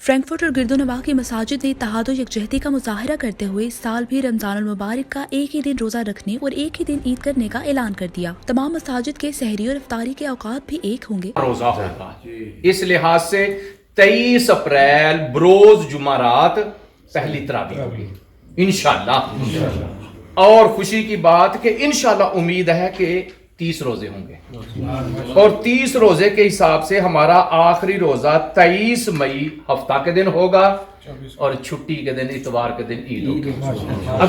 Frankfurt اور گردونواح کی مساجد نے اتحاد و یکجہتی کا مظاہرہ کرتے ہوئے اس سال بھی رمضان المبارک کا ایک ہی دن روزہ رکھنے اور ایک ہی دن عید کرنے کا اعلان کر دیا۔ تمام مساجد کے سحری اور افطاری کے اوقات بھی ایک ہوں گے۔ روزہ ہوگا، اس لحاظ سے 23 اپریل بروز جمعرات پہلی تراویح ہوگی انشاءاللہ، اور خوشی کی بات کہ انشاءاللہ امید ہے کہ 30 روزے ہوں گے، اور 30 روزے کے حساب سے ہمارا آخری روزہ 23 مئی ہفتہ کے دن ہوگا اور چھٹی کے دن اتوار کے دن عید ہوگی۔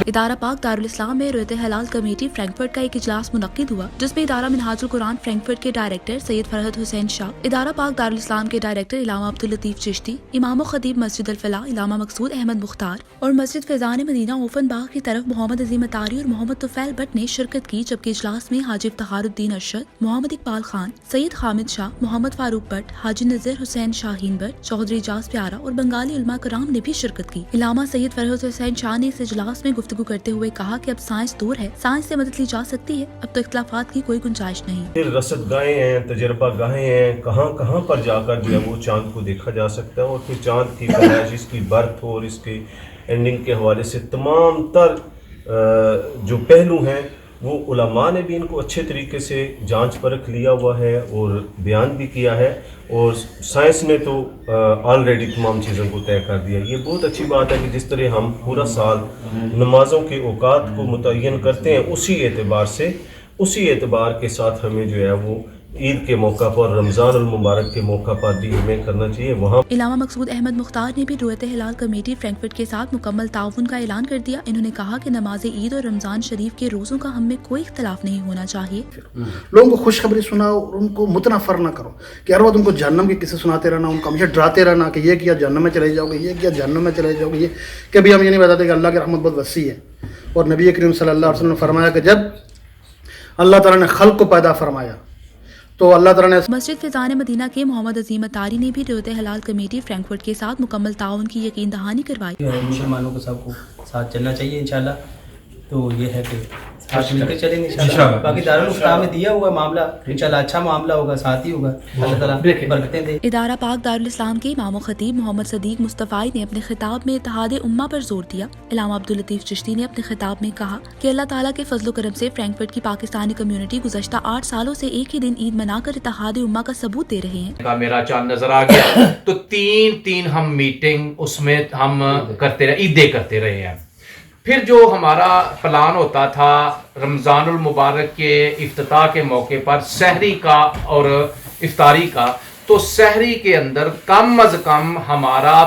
ادارہ پاک دارالاسلام میں رویت ہلال کمیٹی فرینکفرٹ کا ایک اجلاس منعقد ہوا، جس میں ادارہ منہاج القرآن فرینکفرٹ کے ڈائریکٹر سید فرحت حسین شاہ، ادارہ پاک دارالاسلام کے ڈائریکٹر علامہ عبداللطیف چشتی، امام و خطیب مسجد الفلاح علامہ مقصود احمد مختار اور مسجد فیضان مدینہ اوفن باغ کی طرف محمد عظیم اتاری اور محمد طفیل بٹ نے شرکت کی، جبکہ اجلاس میں حاجی افتخار الدین ارشد، محمد اقبال خان، سید حامد شاہ، محمد فاروق but, Haji Nazir Hussain Shaheen but, Chaudhry اعجاز پیارا اور بنگالی علماء کرام نے بھی شرکت کی۔ علامہ سید فرحت حسین شاہ نے اس اجلاس میں گفتگو کرتے ہوئے کہا کہ اب سائنس دور ہے، سائنس سے مدد لی جا سکتی ہے، اب تو اختلافات کی کوئی گنجائش نہیں۔ رصد گاہیں ہیں، تجربہ گاہیں ہیں، کہاں پر جا کر جو ہے وہ چاند کو دیکھا جا سکتا ہے، اور پھر چاند کی پیدائش، اس کی برتھ اور اس کے اینڈنگ کے حوالے سے تمام تر جو پہلو ہیں وہ علماء نے بھی ان کو اچھے طریقے سے جانچ پرکھ لیا ہوا ہے اور بیان بھی کیا ہے، اور سائنس نے تو آلریڈی تمام چیزوں کو طے کر دیا۔ یہ بہت اچھی بات ہے کہ جس طرح ہم پورا سال نمازوں کے اوقات کو متعین کرتے ہیں، اسی اعتبار کے ساتھ ہمیں جو ہے وہ عید کے موقع پر، رمضان المبارک کے موقع پر بھی ہمیں کرنا چاہیے۔ وہاں علامہ مقصود احمد مختار نے بھی رویت ہلال کمیٹی فرینکفرٹ کے ساتھ مکمل تعاون کا اعلان کر دیا۔ انہوں نے کہا کہ نماز عید اور رمضان شریف کے روزوں کا ہم میں کوئی اختلاف نہیں ہونا چاہیے۔ لوگوں کو خوشخبری سناؤ اور ان کو متنفر نہ کرو کہ ہر وقت ان کو جہنم کے قصے سناتے رہنا، ان کو ہمیشہ ڈراتے رہنا کہ یہ کیا جہنم میں چلے جاؤ گے، یہ کیا جہنم میں چلے جاؤ گے۔ یہ کبھی ہم یہ نہیں بتاتے کہ اللہ کی رحمت بہت وسیع ہے، اور نبی کریم صلی اللہ علیہ وسلم نے فرمایا کہ جب اللہ تعالیٰ نے خلق کو پیدا فرمایا تو اللہ تعالیٰ نے مسجد فیضان مدینہ کے محمد عظیم اتاری نے بھی رویت ہلال کمیٹی فرینکفرٹ کے ساتھ مکمل تعاون کی یقین دہانی کروائی۔ مسلمانوں کو سب کو ساتھ چلنا چاہیے انشاءاللہ، تو یہ ہے کہ ساتھ مل کے چلیں گے انشاءاللہ۔ باقی دارالفتاح میں دیا ہوا معاملہ انشاءاللہ اچھا معاملہ ہوگا، ساتھ ہی ہوگا، اللہ تعالیٰ برکتیں دے۔ ادارہ پاک دارالاسلام کے امام و خطیب محمد صدیق مصطفی نے اپنے خطاب میں اتحاد امہ پر زور دیا۔ علامہ عبداللطیف چشتی نے اپنے خطاب میں کہا کہ اللہ تعالیٰ کے فضل و کرم سے فرینکفرٹ کی پاکستانی کمیونٹی گزشتہ 8 سالوں سے ایک ہی دن عید منا کر اتحاد امہ کا ثبوت دے رہے ہیں۔ میرا چاند نظر آ گیا تو تین ہم میٹنگ اس میں ہم کرتے رہے، عیدیں کرتے رہے ہیں۔ پھر جو ہمارا پلان ہوتا تھا رمضان المبارک کے افتتاح کے موقع پر سحری کا اور افطاری کا، تو سحری کے اندر کم از کم ہمارا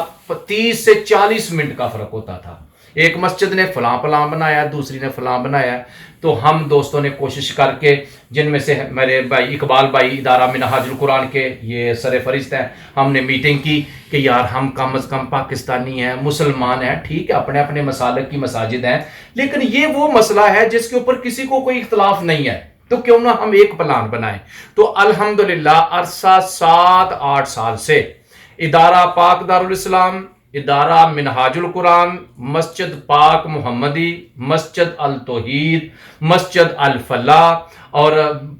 30 سے 40 منٹ کا فرق ہوتا تھا۔ ایک مسجد نے فلاں بنایا، دوسری نے فلاں بنایا، تو ہم دوستوں نے کوشش کر کے، جن میں سے میرے بھائی اقبال بھائی ادارہ منہاج القرآن کے یہ سر فہرست ہیں، ہم نے میٹنگ کی کہ یار ہم کم از کم پاکستانی ہیں، مسلمان ہیں، ٹھیک ہے اپنے اپنے مسالک کی مساجد ہیں، لیکن یہ وہ مسئلہ ہے جس کے اوپر کسی کو کوئی اختلاف نہیں ہے، تو کیوں نہ ہم ایک پلان بنائیں۔ تو الحمدللہ عرصہ 7-8 سال سے ادارہ پاک دارالاسلام، ادارہ منہاج القرآن، مسجد پاک محمدی، مسجد التوحید، مسجد الفلاح اور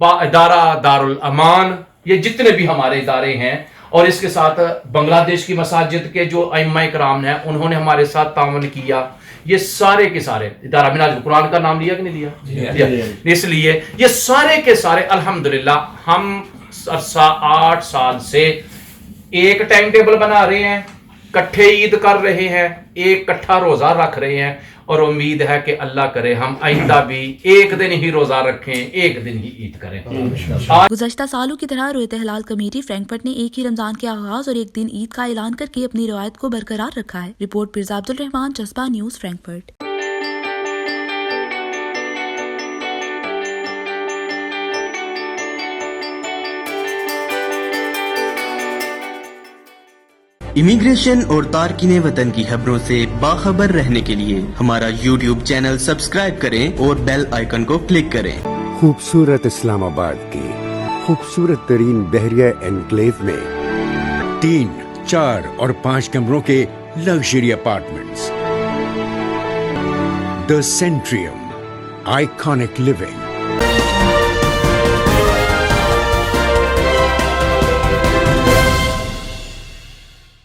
ادارہ دارالامان، یہ جتنے بھی ہمارے ادارے ہیں، اور اس کے ساتھ بنگلہ دیش کی مساجد کے جو ائمہ کرام ہیں انہوں نے ہمارے ساتھ تعاون کیا۔ یہ سارے کے سارے ادارہ منہاج القرآن کا نام لیا کہ نہیں لیا؟ اس لیے یہ سارے کے سارے الحمدللہ ہم عرصہ 8 سال سے ایک ٹائم ٹیبل بنا رہے ہیں، کٹھے عید کر رہے ہیں، ایک کٹھا روزہ رکھ رہے ہیں، اور امید ہے کہ اللہ کرے ہم آئندہ بھی ایک دن ہی روزہ رکھیں، ایک دن ہی عید کریں۔ گزشتہ سالوں کی طرح رویت ہلال کمیٹی فرینکفرٹ نے ایک ہی رمضان کے آغاز اور ایک دن عید کا اعلان کر کے اپنی روایت کو برقرار رکھا ہے۔ رپورٹ مرزا عبدالرحمان، جذبہ نیوز، فرینکفرٹ۔ امیگریشن اور تارکین وطن کی خبروں سے باخبر رہنے کے لیے ہمارا یوٹیوب چینل سبسکرائب کریں اور بیل آئیکن کو کلک کریں۔ خوبصورت اسلام آباد کی خوبصورت ترین بحریہ انکلیو میں 3، 4 اور 5 کمروں کے لگژری اپارٹمنٹس، دی سینٹریم، آئیکانک لیونگ،